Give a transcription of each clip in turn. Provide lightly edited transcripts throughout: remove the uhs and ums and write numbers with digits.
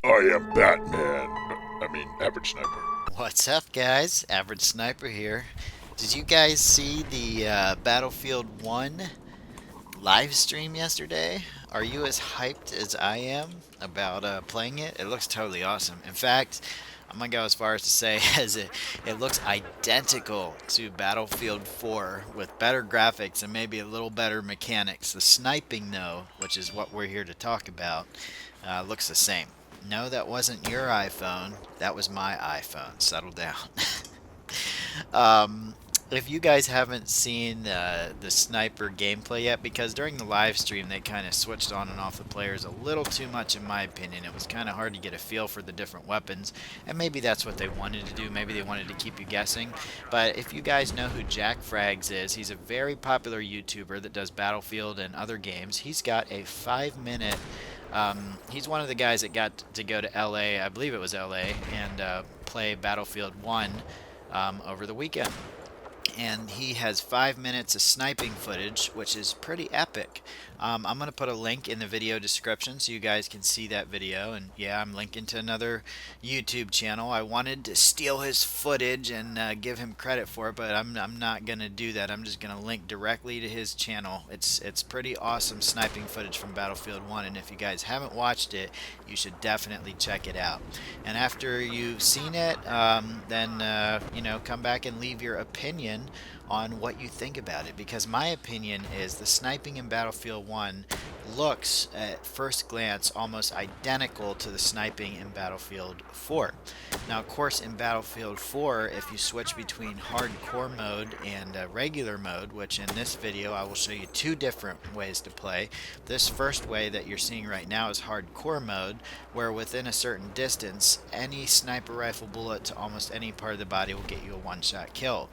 I am Batman. I mean, average sniper. What's up, guys? Average Sniper here. Did you guys see the Battlefield 1 live stream yesterday? Are you as hyped as I am about playing it? It looks totally awesome. In fact, I'm gonna go as far as to say as it looks identical to Battlefield 4 with better graphics and maybe a little better mechanics. The sniping, though, which is what we're here to talk about, looks the same. No, that wasn't your iPhone. That was my iPhone. Settle down. um, if you guys haven't seen the sniper gameplay yet, because during the live stream they kind of switched on and off the players a little too much, in my opinion. It was kind of hard to get a feel for the different weapons, and maybe that's what they wanted to do. Maybe they wanted to keep you guessing. But if you guys know who Jack Frags is, he's a very popular YouTuber that does Battlefield and other games. He's got a 5-minute. He's one of the guys that got to go to LA, I believe it was LA, and play Battlefield 1 over the weekend. And he has 5 minutes of sniping footage, which is pretty epic. I'm going to put a link in the video description so you guys can see that video. And yeah, I'm linking to another YouTube channel. I wanted to steal his footage and give him credit for it, but I'm not going to do that. I'm just going to link directly to his channel. It's pretty awesome sniping footage from Battlefield 1, and if you guys haven't watched it, you should definitely check it out. And after you've seen it, then come back and leave your opinion on what you think about it, because my opinion is the sniping in Battlefield 1 looks at first glance almost identical to the sniping in Battlefield 4. Now, of course, in Battlefield 4, if you switch between hardcore mode and regular mode, which in this video I will show you two different ways to play. This first way that you're seeing right now is hardcore mode, where within a certain distance, any sniper rifle bullet to almost any part of the body will get you a one-shot kill.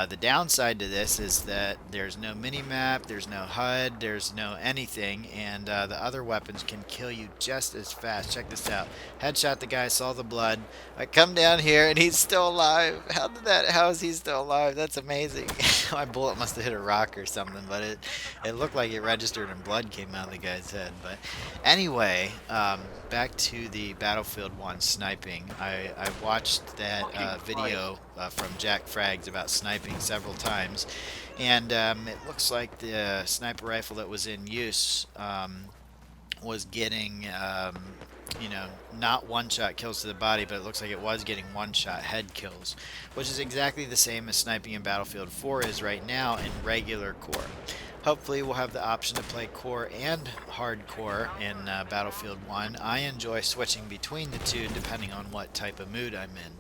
The downside to this is that there's no mini-map, there's no HUD, there's no anything, and the other weapons can kill you just as fast. Check this out. Headshot the guy, saw the blood. I come down here and he's still alive. How is he still alive? That's amazing. My bullet must have hit a rock or something, but it looked like it registered and blood came out of the guy's head. But anyway, back to the Battlefield 1 sniping. I watched that video from Jack Frags about sniping several times, and it looks like the sniper rifle that was in use was getting not one-shot kills to the body, but it looks like it was getting one-shot head kills, which is exactly the same as sniping in Battlefield 4 is right now in regular core. Hopefully we'll have the option to play core and hardcore in Battlefield 1. I enjoy switching between the two depending on what type of mood I'm in.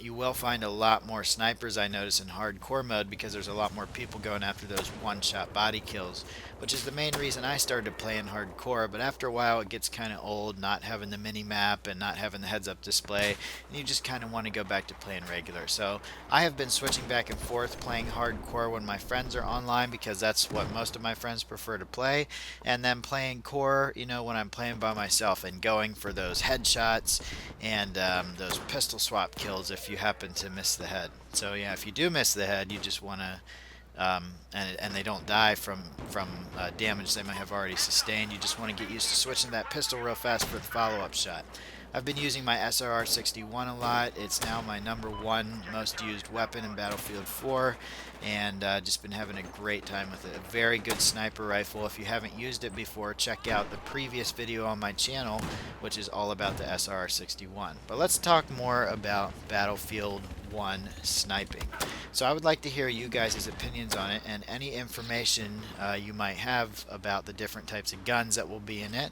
You will find a lot more snipers, I notice, in hardcore mode, because there's a lot more people going after those one-shot body kills, which is the main reason I started playing hardcore. But after a while it gets kind of old, not having the mini-map and not having the heads-up display, and you just kind of want to go back to playing regular. So I have been switching back and forth, playing hardcore when my friends are online, because that's what most of my friends prefer to play, and then playing core, when I'm playing by myself, and going for those headshots and those pistol swap kills if you happen to miss the head. So yeah, if you do miss the head, you just want to and they don't die from damage they might have already sustained. You just want to get used to switching that pistol real fast for the follow-up shot. I've been using my SRR-61 a lot. It's now my #1 most used weapon in Battlefield 4, and just been having a great time with it. A very good sniper rifle. If you haven't used it before, check out the previous video on my channel, which is all about the SRR-61. But let's talk more about Battlefield 1 sniping. So I would like to hear you guys' opinions on it, and any information you might have about the different types of guns that will be in it.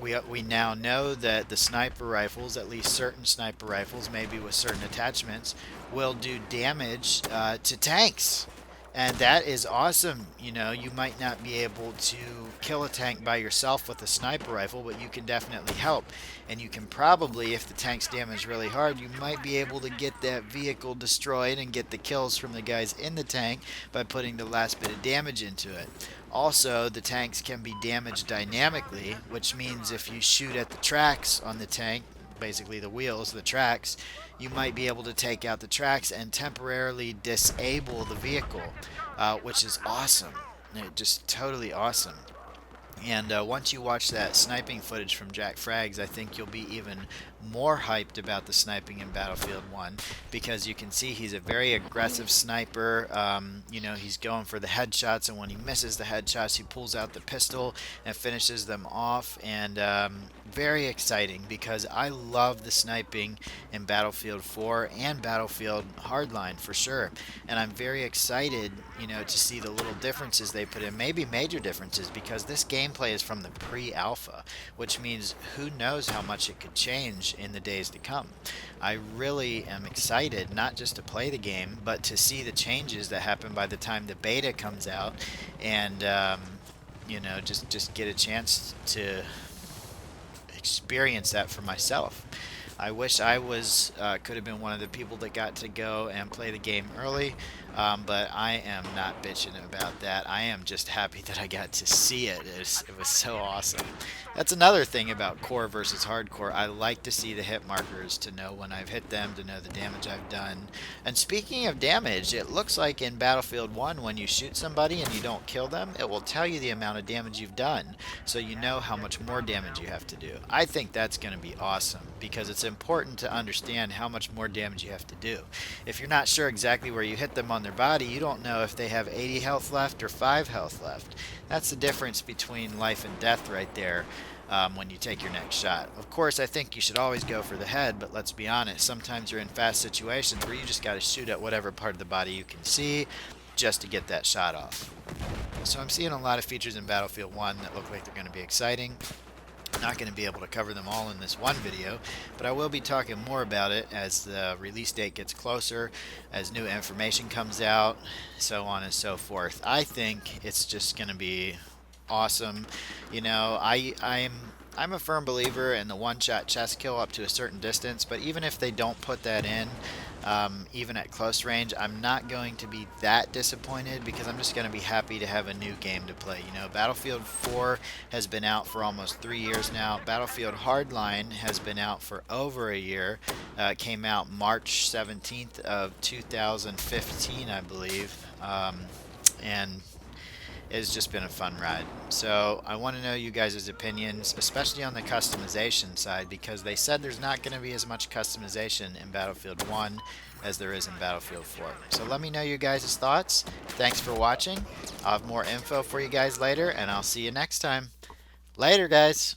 We now know that the sniper rifles, at least certain sniper rifles, maybe with certain attachments, will do damage to tanks. And that is awesome. You might not be able to kill a tank by yourself with a sniper rifle, but you can definitely help. And you can probably, if the tank's damaged really hard, you might be able to get that vehicle destroyed and get the kills from the guys in the tank by putting the last bit of damage into it. Also, the tanks can be damaged dynamically, which means if you shoot at the tracks on the tank, basically the wheels, the tracks, you might be able to take out the tracks and temporarily disable the vehicle, which is awesome. Just totally awesome. And once you watch that sniping footage from Jack Frags, I think you'll be even more hyped about the sniping in Battlefield 1, because you can see he's a very aggressive sniper. You know, he's going for the headshots, and when he misses the headshots, he pulls out the pistol and finishes them off. And very exciting, because I love the sniping in Battlefield 4 and Battlefield Hardline for sure. And I'm very excited, you know, to see the little differences they put in, maybe major differences, because this gameplay is from the pre-alpha, which means who knows how much it could change in the days to come. I really am excited not just to play the game, but to see the changes that happen by the time the beta comes out, and you know, just get a chance to experience that for myself. I wish I was could have been one of the people that got to go and play the game early, but I am not bitching about that. I am just happy that I got to see it. It was so awesome. That's another thing about core versus hardcore. I like to see the hit markers to know when I've hit them, to know the damage I've done. And speaking of damage, it looks like in Battlefield 1, when you shoot somebody and you don't kill them, it will tell you the amount of damage you've done, so you know how much more damage you have to do. I think that's going to be awesome, because it's important to understand how much more damage you have to do. If you're not sure exactly where you hit them on their body, you don't know if they have 80 health left or 5 health left. That's the difference between life and death right there. When you take your next shot. Of course, I think you should always go for the head, but let's be honest, sometimes you're in fast situations where you just got to shoot at whatever part of the body you can see just to get that shot off. So I'm seeing a lot of features in Battlefield 1 that look like they're going to be exciting. I'm not going to be able to cover them all in this one video, but I will be talking more about it as the release date gets closer, as new information comes out, so on and so forth. I think it's just going to be awesome. You know, I'm a firm believer in the one-shot chest kill up to a certain distance, but even if they don't put that in, even at close range, I'm not going to be that disappointed, because I'm just going to be happy to have a new game to play. You know, Battlefield 4 has been out for almost 3 years now. Battlefield Hardline has been out for over a year. It came out March 17th of 2015, I believe, and it's just been a fun ride. So I want to know you guys' opinions, especially on the customization side, because they said there's not going to be as much customization in Battlefield 1 as there is in Battlefield 4. So let me know you guys' thoughts. Thanks for watching. I'll have more info for you guys later, and I'll see you next time. Later, guys.